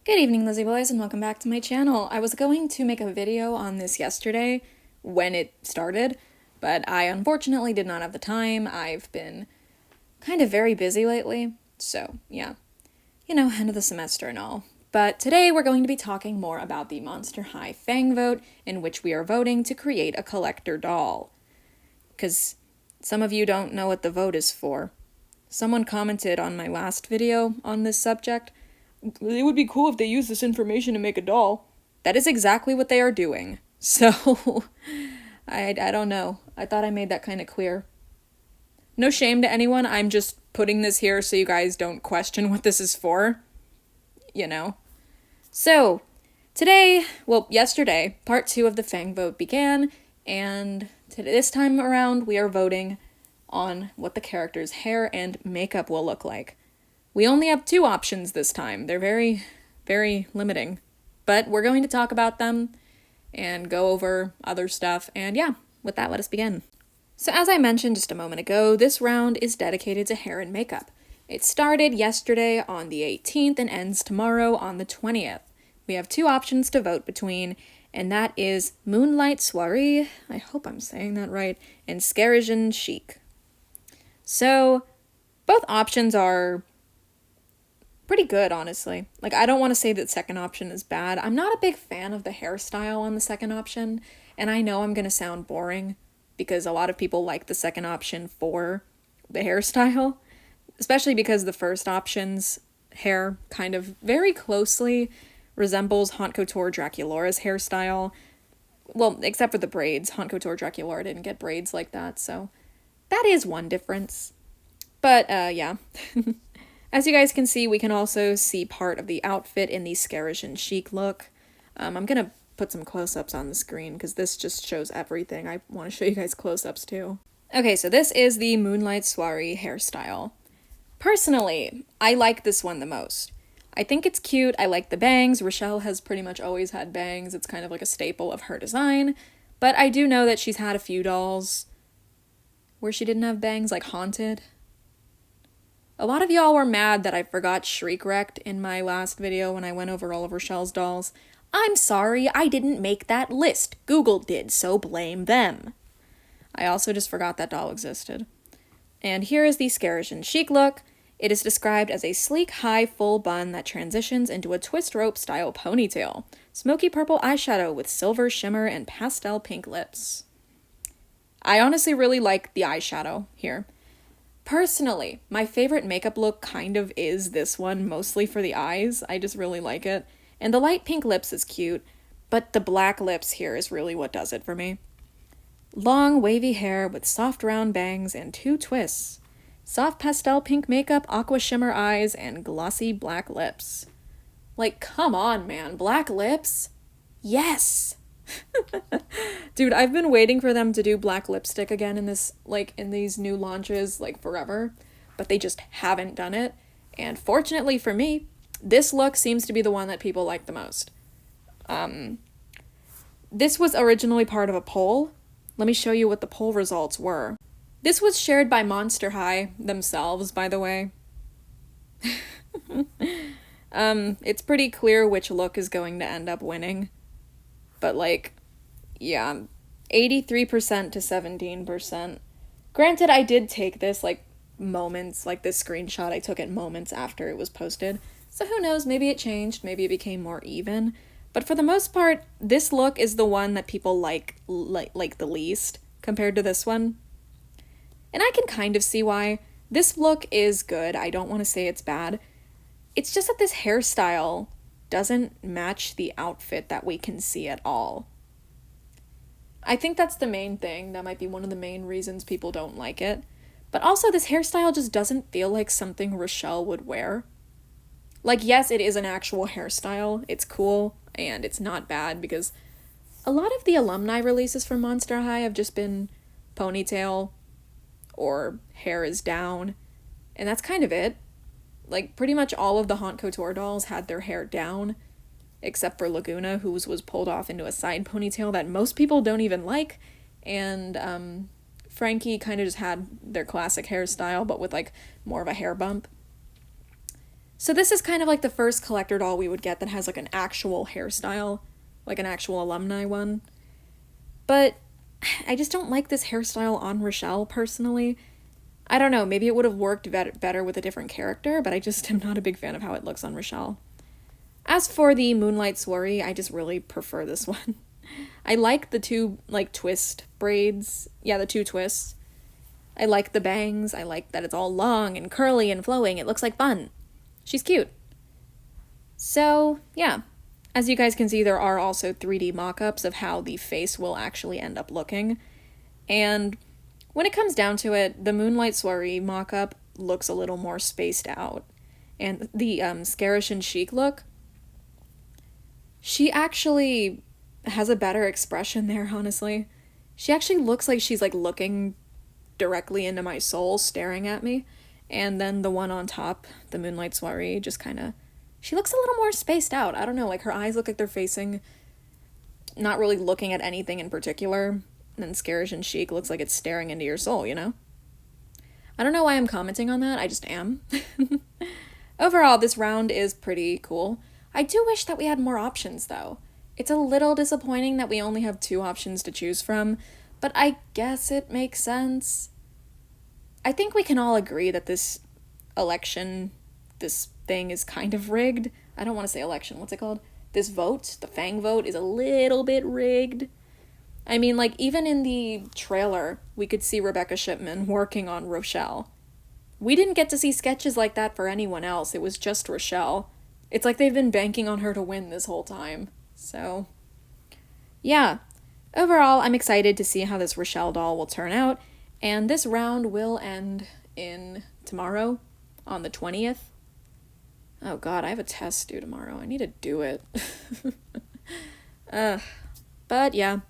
Good evening, Lizzie Boys, and welcome back to my channel. I was going to make a video on this yesterday when it started, but I unfortunately did not have the time. I've been kind of very busy lately, so yeah. End of the semester and all. But today we're going to be talking more about the Monster High Fang Vote, in which we are voting to create a collector doll. Because some of you don't know what the vote is for. Someone commented on my last video on this subject. It would be cool if they used this information to make a doll. That is exactly what they are doing. So, I don't know. I thought I made that kind of clear. No shame to anyone, I'm just putting this here so you guys don't question what this is for. So, yesterday, part 2 of the Fang Vote began, and this time around we are voting on what the character's hair and makeup will look like. We only have 2 options this time. They're very, very limiting. But we're going to talk about them and go over other stuff. And yeah, with that, let us begin. So as I mentioned just a moment ago, this round is dedicated to hair and makeup. It started yesterday on the 18th and ends tomorrow on the 20th. We have 2 options to vote between, and that is Moonlight Soirée, I hope I'm saying that right, and Scarisian Chic. So, both options are pretty good, honestly. I don't want to say that second option is bad. I'm not a big fan of the hairstyle on the second option, and I know I'm going to sound boring because a lot of people like the second option for the hairstyle, especially because the first option's hair kind of very closely resembles Haute Couture Draculaura's hairstyle. Well, except for the braids. Haute Couture Draculaura didn't get braids like that, so that is one difference. But, yeah. As you guys can see, we can also see part of the outfit in the Scarisian Chic look. I'm going to put some close-ups on the screen because this just shows everything. I want to show you guys close-ups too. Okay, so this is the Moonlight Soirée hairstyle. Personally, I like this one the most. I think it's cute. I like the bangs. Rochelle has pretty much always had bangs. It's kind of like a staple of her design. But I do know that she's had a few dolls where she didn't have bangs, like Haunted. A lot of y'all were mad that I forgot Shriek Wrecked in my last video when I went over all of Rochelle's dolls. I'm sorry, I didn't make that list. Google did, so blame them. I also just forgot that doll existed. And here is the Scarisian Chic look. It is described as a sleek, high, full bun that transitions into a twist rope style ponytail. Smoky purple eyeshadow with silver shimmer and pastel pink lips. I honestly really like the eyeshadow here. Personally, my favorite makeup look kind of is this one, mostly for the eyes. I just really like it. And the light pink lips is cute, but the black lips here is really what does it for me. Long, wavy hair with soft round bangs and 2 twists. Soft pastel pink makeup, aqua shimmer eyes, and glossy black lips. Come on, man. Black lips? Yes! Dude, I've been waiting for them to do black lipstick again in this, in these new launches, forever, but they just haven't done it, and fortunately for me, this look seems to be the one that people like the most. This was originally part of a poll. Let me show you what the poll results were. This was shared by Monster High themselves, by the way. It's pretty clear which look is going to end up winning. But, yeah, 83% to 17%. Granted, I did take this, moments, this screenshot, I took it moments after it was posted. So who knows, maybe it changed, maybe it became more even. But for the most part, this look is the one that people like the least, compared to this one. And I can kind of see why. This look is good, I don't want to say it's bad. It's just that this hairstyle doesn't match the outfit that we can see at all. I think that's the main thing. That might be one of the main reasons people don't like it. But also, this hairstyle just doesn't feel like something Rochelle would wear. Yes, it is an actual hairstyle. It's cool, and it's not bad, because a lot of the alumni releases from Monster High have just been ponytail, or hair is down, and that's kind of it. Pretty much all of the Haute Couture dolls had their hair down, except for Laguna, whose was pulled off into a side ponytail that most people don't even like, and, Frankie kind of just had their classic hairstyle, but with, more of a hair bump. So this is kind of like the first collector doll we would get that has like an actual hairstyle, like an actual alumni one. But I just don't like this hairstyle on Rochelle personally. I don't know, maybe it would have worked better with a different character, but I just am not a big fan of how it looks on Rochelle. As for the Moonlight Soirée, I just really prefer this one. I like the two, like, twist braids. Yeah, the two twists. I like the bangs. I like that it's all long and curly and flowing. It looks like fun. She's cute. So, yeah. As you guys can see, there are also 3D mock-ups of how the face will actually end up looking. And when it comes down to it, the Moonlight Soirée mock-up looks a little more spaced out. And the Scarish and Chic look, she actually has a better expression there, honestly. She actually looks like she's, like, looking directly into my soul, staring at me. And then the one on top, the Moonlight Soirée, just kind of... She looks a little more spaced out. I don't know, like, her eyes look like they're facing... not really looking at anything in particular. And then Scarish and Chic looks like it's staring into your soul, you know? I don't know why I'm commenting on that, I just am. Overall, this round is pretty cool. I do wish that we had more options, though. It's a little disappointing that we only have 2 options to choose from, but I guess it makes sense. I think we can all agree that this election, this thing is kind of rigged. I don't want to say election, what's it called? This vote, the Fang Vote, is a little bit rigged. I mean, like, even in the trailer, we could see Rebecca Shipman working on Rochelle. We didn't get to see sketches like that for anyone else, it was just Rochelle. It's like they've been banking on her to win this whole time. So, yeah. Overall, I'm excited to see how this Rochelle doll will turn out, and this round will end in tomorrow, on the 20th. Oh god, I have a test due tomorrow. I need to do it. But yeah,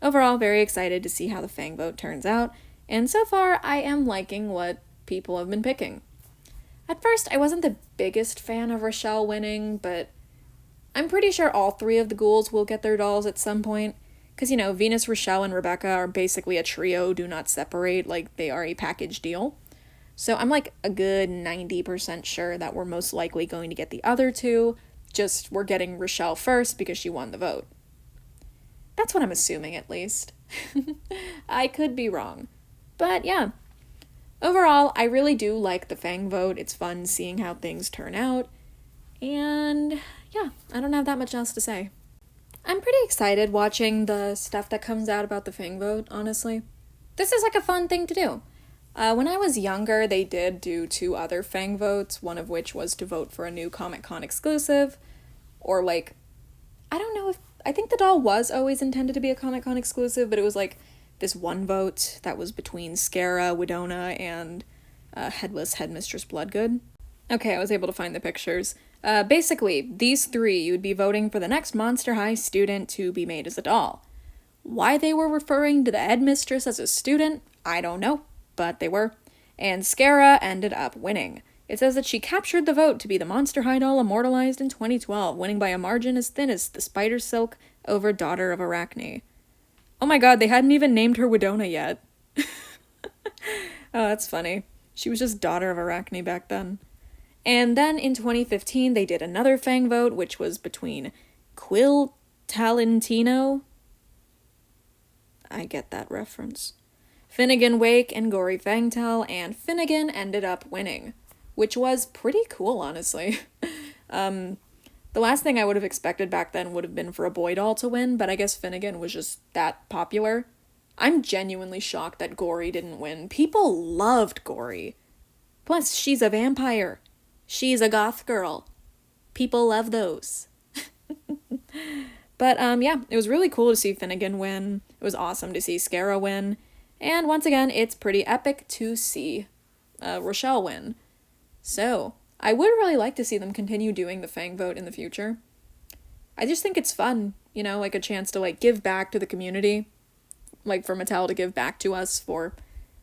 overall, very excited to see how the Fang Vote turns out, and so far, I am liking what people have been picking. At first, I wasn't the biggest fan of Rochelle winning, but I'm pretty sure all 3 of the ghouls will get their dolls at some point, because, you know, Venus, Rochelle, and Rebecca are basically a trio, do not separate, like, they are a package deal. So I'm, like, a good 90% sure that we're most likely going to get the other 2, just we're getting Rochelle first because she won the vote. That's what I'm assuming, at least. I could be wrong. But, yeah. Overall, I really do like the Fang Vote. It's fun seeing how things turn out. And yeah, I don't have that much else to say. I'm pretty excited watching the stuff that comes out about the Fang Vote, honestly. This is like a fun thing to do. When I was younger, they did do 2 other Fang Votes, one of which was to vote for a new Comic-Con exclusive, or like, I don't know if, I think the doll was always intended to be a Comic-Con exclusive, but it was like this one vote that was between Scara, Widona, and Headless Headmistress Bloodgood. Okay, I was able to find the pictures. Basically, these 3, you would be voting for the next Monster High student to be made as a doll. Why they were referring to the headmistress as a student, I don't know, but they were. And Scara ended up winning. It says that she captured the vote to be the Monster High doll immortalized in 2012, winning by a margin as thin as the Spider Silk over Daughter of Arachne. Oh my god, they hadn't even named her Widona yet. Oh, that's funny. She was just Daughter of Arachne back then. And then in 2015, they did another Fang Vote, which was between Quill Talentino, I get that reference, Finnegan Wake, and Gory Fangtail, and Finnegan ended up winning, which was pretty cool, honestly. The last thing I would have expected back then would have been for a boy doll to win, but I guess Finnegan was just that popular. I'm genuinely shocked that Gory didn't win. People loved Gory. Plus, she's a vampire. She's a goth girl. People love those. But, yeah, it was really cool to see Finnegan win. It was awesome to see Scara win. And once again, it's pretty epic to see Rochelle win. So, I would really like to see them continue doing the Fang Vote in the future. I just think it's fun, you know, like a chance to, like, give back to the community. Like, for Mattel to give back to us for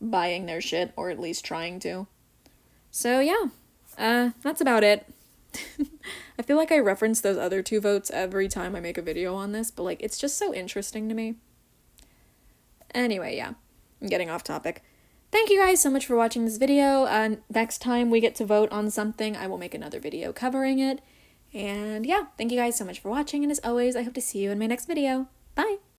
buying their shit, or at least trying to. So, yeah. That's about it. I feel like I reference those other 2 votes every time I make a video on this, but, like, it's just so interesting to me. Anyway, yeah. I'm getting off topic. Thank you guys so much for watching this video. Next time we get to vote on something, I will make another video covering it. And yeah, thank you guys so much for watching, and as always, I hope to see you in my next video.